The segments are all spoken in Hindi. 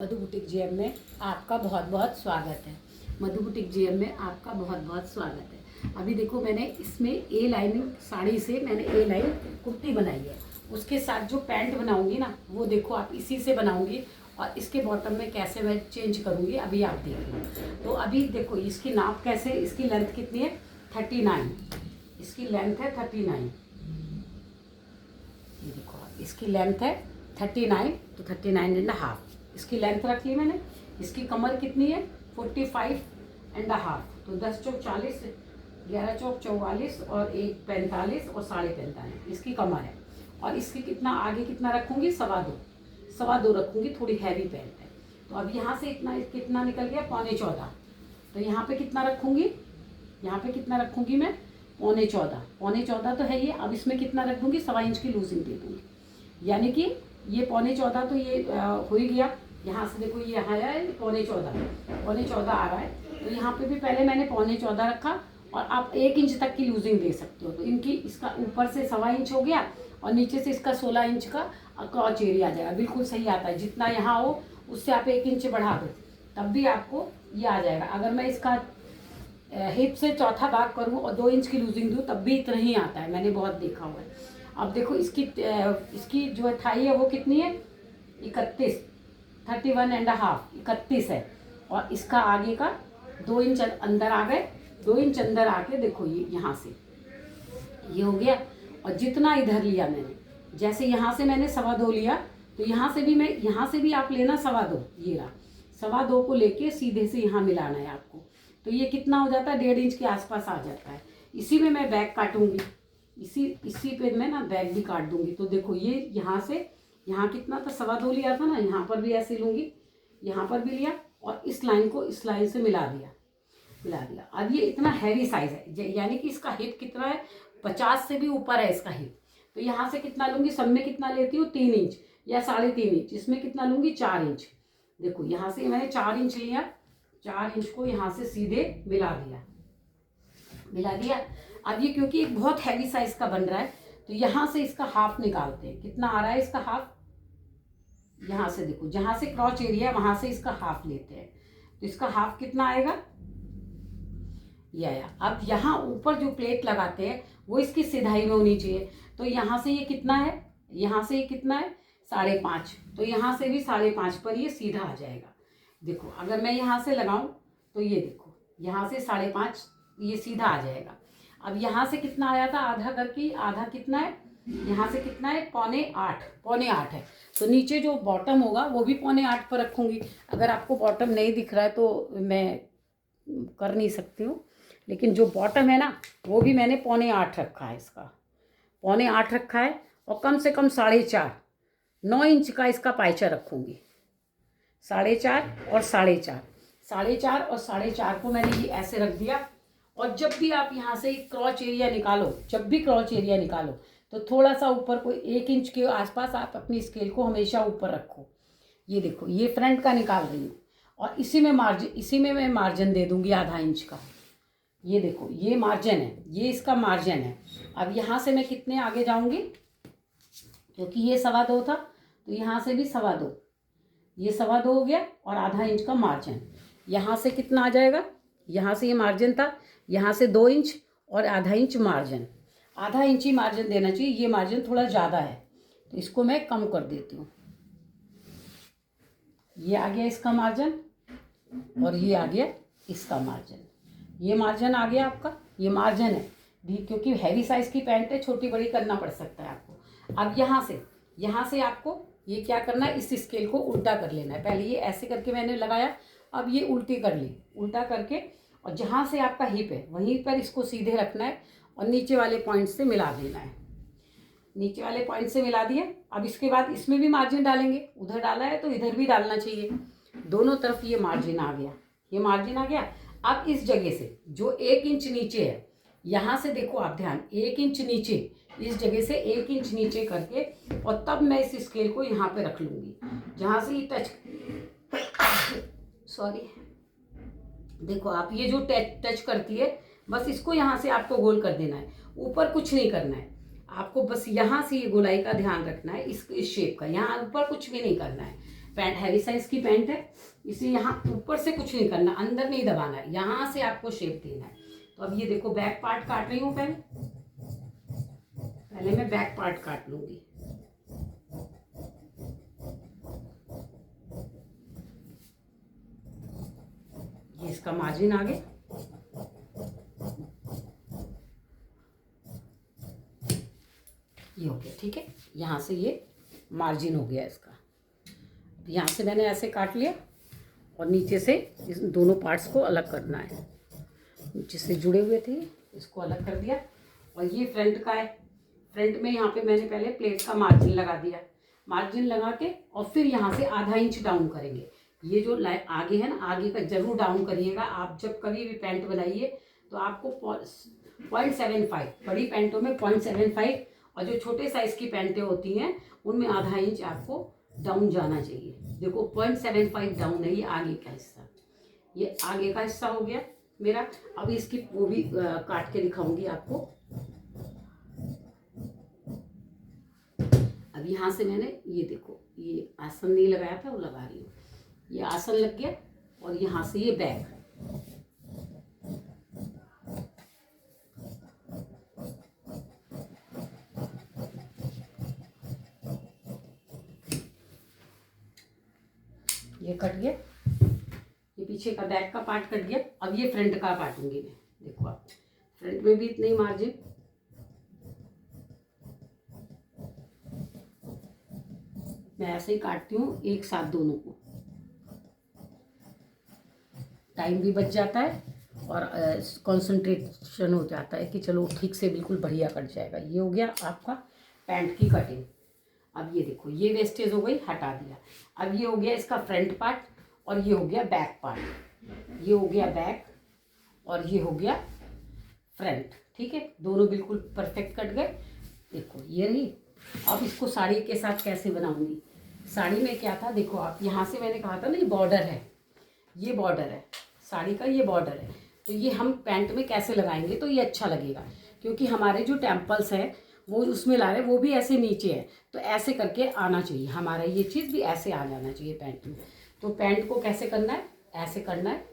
मधु बुटीक जीएम में आपका बहुत बहुत स्वागत है। मधु बुटीक जीएम में आपका बहुत बहुत स्वागत है। अभी देखो मैंने इसमें ए लाइनिंग साड़ी से मैंने ए लाइन कुर्ती बनाई है। उसके साथ जो पैंट बनाऊंगी ना वो देखो आप इसी से बनाऊंगी और इसके बॉटम में कैसे मैं चेंज करूंगी अभी आप देख लो। तो अभी देखो इसकी नाप कैसे, इसकी लेंथ कितनी है 39, इसकी लेंथ है 39। ये देखो इसकी लेंथ है 39, तो 39.5 इसकी लेंथ रख ली मैंने। इसकी कमर कितनी है 45.5, तो 10 चौक 40, 11 चौक 44 और 1 45 और 45.5 इसकी कमर है। और इसकी कितना आगे कितना रखूँगी 2.25 रखूँगी, थोड़ी हैवी पैंट है। तो अब यहाँ से इतना कितना निकल गया 14.25, तो यहाँ पे कितना रखूँगी, यहाँ पे कितना रखूँगी मैं 14.25 तो है ये। अब इसमें कितना रख दूँगी 1.25 इंच की लूजिंग दे दूँगी, यानी कि ये 14.25 तो ये हो ही गया। यहाँ से देखो ये यहाँ आया है 14.25 आ रहा है। तो यहाँ पे भी पहले मैंने 14.25 रखा और आप 1 इंच तक की लूजिंग दे सकते हो। तो इनकी इसका ऊपर से 1.25 इंच हो गया और नीचे से इसका 16 इंच का क्रॉच एरिया आ जाएगा, बिल्कुल सही आता है। जितना यहाँ हो उससे आप 1 इंच बढ़ा दो तब भी आपको ये आ जाएगा। अगर मैं इसका हिप से चौथा भाग करूँ और 2 इंच की लूजिंग दूँ तब भी इतना ही आता है, मैंने बहुत देखा हुआ है। अब देखो इसकी जो थाई है वो कितनी है 31, 31.5 है। और इसका आगे का 2 इंच अंदर आ गए, 2 इंच अंदर आके देखो ये यहाँ से ये हो गया। और जितना इधर लिया मैंने, जैसे यहाँ से मैंने 2.25 लिया तो यहाँ से भी मैं, यहाँ से भी आप लेना 2.25, ये रहा 2.25 को लेके सीधे से यहाँ मिलाना है आपको। तो ये कितना हो जाता है 1.5 इंच के आसपास आ जाता है। इसी में मैं बैक काटूंगी, इसी पे मैं ना बैक भी काट दूंगी। तो देखो ये यहाँ से यहाँ कितना था 2.25 लिया था ना, यहाँ पर भी ऐसे लूँगी, यहाँ पर भी लिया और इस लाइन को इस लाइन से मिला दिया। अब ये इतना हैवी साइज है, यानी कि इसका हिप कितना है 50 से भी ऊपर है इसका हिप। तो यहाँ से कितना लूँगी, सब में कितना लेती हूँ 3 इंच या 3.5 इंच, इसमें कितना लूँगी 4 इंच। देखो यहाँ से मैंने 4 इंच लिया, 4 इंच को यहाँ से सीधे मिला दिया। अब ये क्योंकि एक बहुत हैवी साइज का बन रहा है तो यहाँ से इसका हाफ निकालते हैं। कितना आ रहा है इसका हाफ, यहाँ से देखो जहाँ से क्रॉच एरिया वहां से इसका हाफ लेते हैं। तो इसका हाफ कितना आएगा ये आया। अब यहाँ ऊपर जो प्लेट लगाते हैं वो इसकी सिधाई में होनी चाहिए। तो यहाँ से ये कितना है, यहाँ से ये कितना है 5.5, तो यहाँ से भी 5.5 पर ये सीधा आ जाएगा। देखो अगर मैं यहाँ से लगाऊं तो ये देखो यहाँ से 5.5 ये सीधा आ जाएगा। अब यहाँ से कितना आया था आधा करके, आधा कितना है यहाँ से कितना है 7.25 है। तो नीचे जो बॉटम होगा वो भी 7.25 पर रखूँगी। अगर आपको बॉटम नहीं दिख रहा है तो मैं कर नहीं सकती हूँ, लेकिन जो बॉटम है ना वो भी मैंने 7.25 रखा है, इसका 7.25 रखा है। और कम से कम 4.5 9 इंच का इसका पाइचा रखूँगी। 4.5 और 4.5 को मैंने ये ऐसे रख दिया। और जब भी आप यहाँ से क्रॉच एरिया निकालो, तो थोड़ा सा ऊपर कोई 1 इंच के आसपास आप अपनी स्केल को हमेशा ऊपर रखो। ये देखो ये फ्रंट का निकाल रही हूँ और इसी में मैं मार्जिन दे दूंगी आधा इंच का। ये देखो ये मार्जिन है, ये इसका मार्जिन है। अब यहाँ से मैं कितने आगे जाऊंगी, क्योंकि ये 2.25 था तो यहाँ से भी 2.25, ये 2.25 हो गया और आधा इंच का मार्जिन। यहाँ से कितना आ जाएगा, यहाँ से ये मार्जिन था, यहाँ से 2 इंच और आधा इंच मार्जिन, आधा इंच ही मार्जिन देना चाहिए। ये मार्जिन थोड़ा ज़्यादा है तो इसको मैं कम कर देती हूँ। ये आ गया इसका मार्जिन और ये आ गया इसका मार्जिन। ये मार्जिन आ गया आपका, ये मार्जिन है भी, क्योंकि हैवी साइज की पैंट है, छोटी बड़ी करना पड़ सकता है आपको। अब यहाँ से आपको ये क्या करना है, इस स्केल को उल्टा कर लेना है। पहले ये ऐसे करके मैंने लगाया, अब ये उल्टी कर ली, उल्टा करके और जहाँ से आपका हिप है वहीं पर इसको सीधे रखना है और नीचे वाले पॉइंट से मिला देना है। नीचे वाले पॉइंट से मिला दिया। अब इसके बाद इसमें भी मार्जिन डालेंगे, उधर डाला है तो इधर भी डालना चाहिए, दोनों तरफ ये मार्जिन आ गया, ये मार्जिन आ गया। अब इस जगह से जो 1 इंच नीचे है, यहाँ से देखो आप ध्यान, 1 इंच नीचे, इस जगह से 1 इंच नीचे करके और तब मैं इस स्केल को यहाँ पे रख लूँगी जहाँ से ये टच देखो आप ये जो टच करती है, बस इसको यहाँ से आपको गोल कर देना है, ऊपर कुछ नहीं करना है आपको, बस यहाँ से ये गोलाई का ध्यान रखना है, इस शेप का, यहाँ ऊपर कुछ भी नहीं करना है। पैंट हैवी साइज की पैंट है, इसे यहाँ ऊपर से कुछ नहीं करना, अंदर नहीं दबाना है, यहाँ से आपको शेप देना है। तो अब ये देखो बैक पार्ट काट रही हूँ। पहले मैं बैक पार्ट काट लूंगी। ये इसका मार्जिन आ गया। ये हो गया, ठीक है। यहाँ से ये मार्जिन हो गया इसका। यहाँ से मैंने ऐसे काट लिया और नीचे से इस दोनों पार्ट्स को अलग करना है। नीचे से जुड़े हुए थे, इसको अलग कर दिया। और ये फ्रंट का है। फ्रंट में यहाँ पे मैंने पहले प्लेट का मार्जिन लगा दिया। मार्जिन लगा के और फिर यहाँ से आधा इंच डाउन करेंगे। ये जो आगे है ना, आगे का जरूर डाउन करिएगा। आप जब कभी भी पैंट बनाइए तो आपको 0.75, बड़ी पैंटों में 0.75 और जो छोटे साइज की पैंटें होती हैं उनमें आधा इंच आपको डाउन जाना चाहिए। देखो 0.75 डाउन है ये आगे का हिस्सा। ये आगे का हिस्सा हो गया मेरा। अब इसकी वो भी काट के दिखाऊंगी आपको। अब यहाँ से मैंने ये देखो, ये आसन नहीं लगाया था, वो लगा रही हूँ। ये आसन लग गया और यहाँ से ये बैक। ये कट गया, ये पीछे का बैक का पार्ट कट गया। अब ये फ्रंट का काटूंगी मैं। देखो आप, फ्रंट में भी इतने ही मार्जिन। मैं ऐसे ही काटती हूँ एक साथ दोनों को। टाइम भी बच जाता है और कंसंट्रेशन हो जाता है कि चलो ठीक से बिल्कुल बढ़िया कट जाएगा। ये हो गया आपका पैंट की कटिंग। अब ये देखो, ये वेस्टेज हो गई, हटा दिया। अब ये हो गया इसका फ्रंट पार्ट और ये हो गया बैक पार्ट। ये हो गया बैक और ये हो गया फ्रंट, ठीक है। दोनों बिल्कुल परफेक्ट कट गए। देखो ये रही। अब इसको साड़ी के साथ कैसे बनाऊंगी। साड़ी में क्या था, देखो आप, यहाँ से मैंने कहा था ना ये बॉर्डर है, ये बॉर्डर है साड़ी का, ये बॉर्डर है। तो ये हम पैंट में कैसे लगाएंगे तो ये अच्छा लगेगा, क्योंकि हमारे जो टेम्पल्स हैं वो उसमें ला रहे हैं, वो भी ऐसे नीचे है। तो ऐसे करके आना चाहिए हमारा, ये चीज़ भी ऐसे आ जाना चाहिए पैंट में। तो पैंट को कैसे करना है, ऐसे करना है।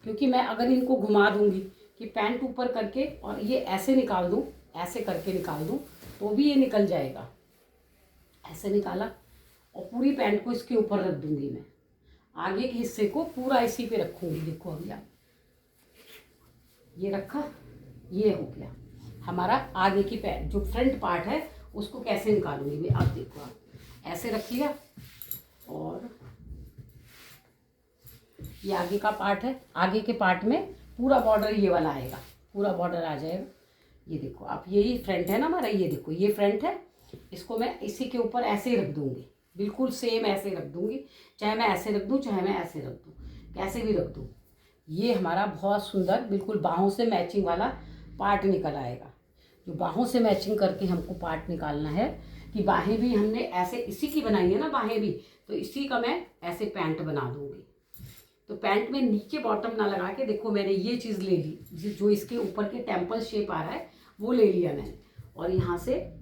क्योंकि मैं अगर इनको घुमा दूंगी कि पैंट ऊपर करके और ये ऐसे निकाल दूँ, ऐसे करके निकाल दूँ, तो भी ये निकल जाएगा। ऐसे निकाला और पूरी पैंट को इसके ऊपर रख दूंगी मैं। आगे के हिस्से को पूरा इसी पे रखूंगी। देखो अभी आप, ये रखा, ये हो गया हमारा आगे की पैंट। जो फ्रंट पार्ट है उसको कैसे निकालूंगी मैं, अब देखो आप, ऐसे रख लिया और ये आगे का पार्ट है। आगे के पार्ट में पूरा बॉर्डर ये वाला आएगा, पूरा बॉर्डर आ जाएगा। ये देखो आप, यही फ्रंट है ना हमारा, ये देखो ये फ्रंट है। इसको मैं इसी के ऊपर ऐसे ही रख दूंगी, बिल्कुल सेम ऐसे रख दूंगी। चाहे मैं ऐसे रख दूं, चाहे मैं ऐसे रख दूं, कैसे भी रख दूं। ये हमारा बहुत सुंदर बिल्कुल बाहों से मैचिंग वाला पार्ट निकल आएगा। जो बाहों से मैचिंग करके हमको पार्ट निकालना है कि बाहें भी हमने ऐसे इसी की बनाई है ना, बाहें भी, तो इसी का मैं ऐसे पैंट बना दूंगी। तो पैंट में नीचे बॉटम ना लगा के, देखो मैंने ये चीज़ ले ली, जो इसके ऊपर के टेम्पल शेप आ रहा है वो ले लिया मैंने। और यहाँ से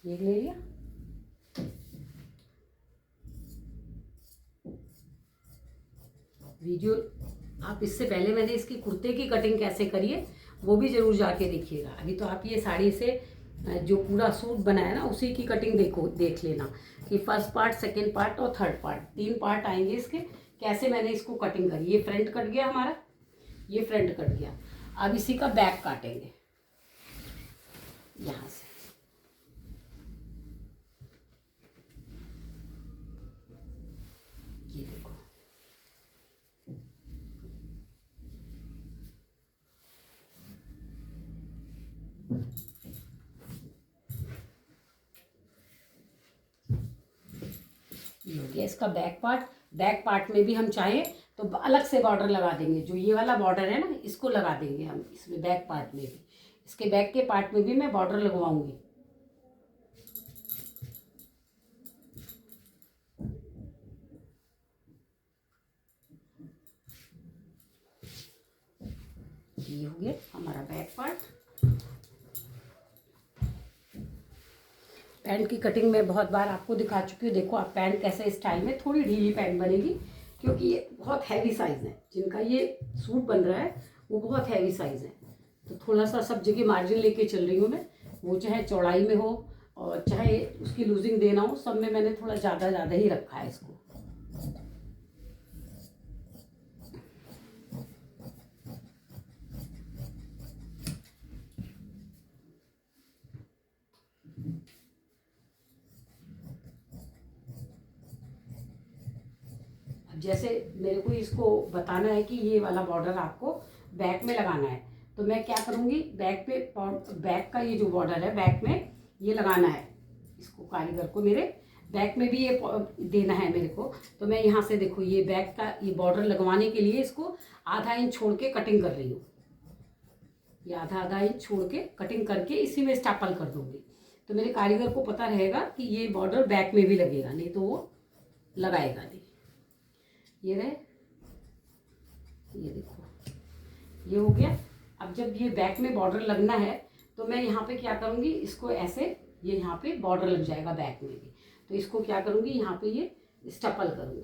ये ले लिया। वीडियो आप, इससे पहले मैंने इसकी कुर्ते की कटिंग कैसे करी है वो भी जरूर जाके देखिएगा। अभी तो आप ये साड़ी से जो पूरा सूट बनाया ना उसी की कटिंग देख लेना कि फर्स्ट पार्ट, सेकंड पार्ट और थर्ड पार्ट, 3 पार्ट आएंगे इसके, कैसे मैंने इसको कटिंग करी। ये फ्रंट कट गया हमारा, ये फ्रंट कट गया। अब इसी का बैक काटेंगे यहाँ से। ये देखो, ये हो गया इसका बैक पार्ट। बैक पार्ट में भी हम चाहें तो अलग से बॉर्डर लगा देंगे। जो ये वाला बॉर्डर है ना, इसको लगा देंगे हम इसमें बैक पार्ट में भी। इसके बैक के पार्ट में भी मैं बॉर्डर लगवाऊंगी। ये हो गया हमारा बैक पार्ट। पैंट की कटिंग में बहुत बार आपको दिखा चुकी हूँ। देखो आप पैंट कैसे स्टाइल में, थोड़ी ढीली पैंट बनेगी क्योंकि ये बहुत हैवी साइज़ है। जिनका ये सूट बन रहा है वो बहुत हैवी साइज़ है, तो थोड़ा सा सब जगह मार्जिन लेके चल रही हूँ मैं। वो चाहे चौड़ाई में हो और चाहे उसकी लूजिंग देना हो, सब में मैंने थोड़ा ज़्यादा ही रखा है इसको। जैसे मेरे को इसको बताना है कि ये वाला बॉर्डर आपको बैक में लगाना है, तो मैं क्या करूँगी, बैक पे बैक का ये जो बॉर्डर है बैक में ये लगाना है इसको। कारीगर को मेरे बैक में भी ये देना है मेरे को। तो मैं यहाँ से देखो ये बैक का ये बॉर्डर लगवाने के लिए इसको आधा इंच छोड़ के कटिंग कर रही हूँ। ये आधा इंच छोड़ के कटिंग करके इसी में स्टेपल कर दूँगी, तो मेरे कारीगर को पता रहेगा कि ये बॉर्डर बैक में भी लगेगा, नहीं तो वो लगाएगा नहीं। ये रहे, ये देखो ये हो गया। अब जब ये बैक में बॉर्डर लगना है तो मैं यहाँ पे क्या करूँगी, इसको ऐसे, ये यहाँ पे बॉर्डर लग जाएगा बैक में भी, तो इसको क्या करूँगी, यहाँ पे ये स्टेपल करूँगी।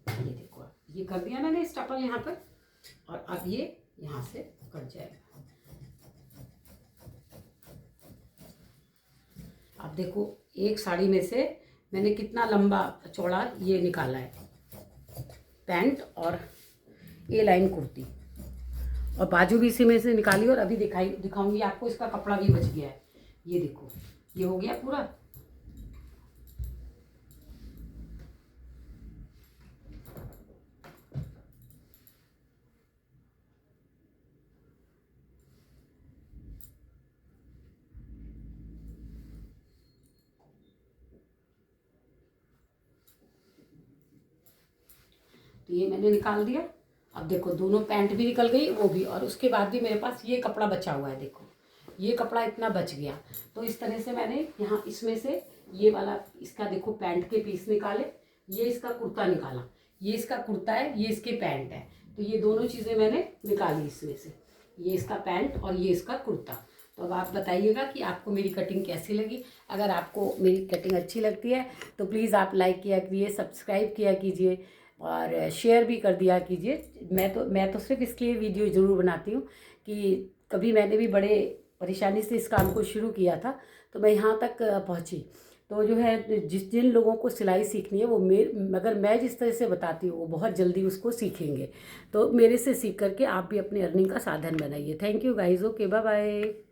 ये देखो ये कर दिया मैंने स्टेपल यहाँ पर, और अब ये यहाँ से कट जाएगा। अब देखो एक साड़ी में से मैंने कितना लंबा चौड़ा ये निकाला है, पैंट और ए लाइन कुर्ती, और बाजू भी इसी में से निकाली, और अभी दिखाऊंगी आपको इसका कपड़ा भी बच गया है। ये देखो ये हो गया पूरा। तो ये मैंने निकाल दिया। अब देखो दोनों पैंट भी निकल गई, वो भी, और उसके बाद भी मेरे पास ये कपड़ा बचा हुआ है। देखो ये कपड़ा इतना बच गया, तो इस तरह से मैंने यहाँ इसमें से ये वाला इसका देखो पैंट के पीस निकाले, ये इसका कुर्ता निकाला, ये इसका कुर्ता है, ये इसके पैंट है, तो ये दोनों चीज़ें मैंने निकाली इसमें से, ये इसका पैंट और ये इसका कुर्ता। तो अब आप बताइएगा कि आपको मेरी कटिंग कैसी लगी। अगर आपको मेरी कटिंग अच्छी लगती है तो प्लीज़ आप लाइक किया कीजिए, सब्सक्राइब किया कीजिए और शेयर भी कर दिया कीजिए। मैं तो सिर्फ इसके लिए वीडियो ज़रूर बनाती हूँ कि कभी मैंने भी बड़े परेशानी से इस काम को शुरू किया था, तो मैं यहाँ तक पहुँची। तो जो है जिन लोगों को सिलाई सीखनी है वो मगर मैं जिस तरह से बताती हूँ वो बहुत जल्दी उसको सीखेंगे। तो मेरे से सीख करके आप भी अपनी अर्निंग का साधन बनाइए। Thank you guys, okay bye bye.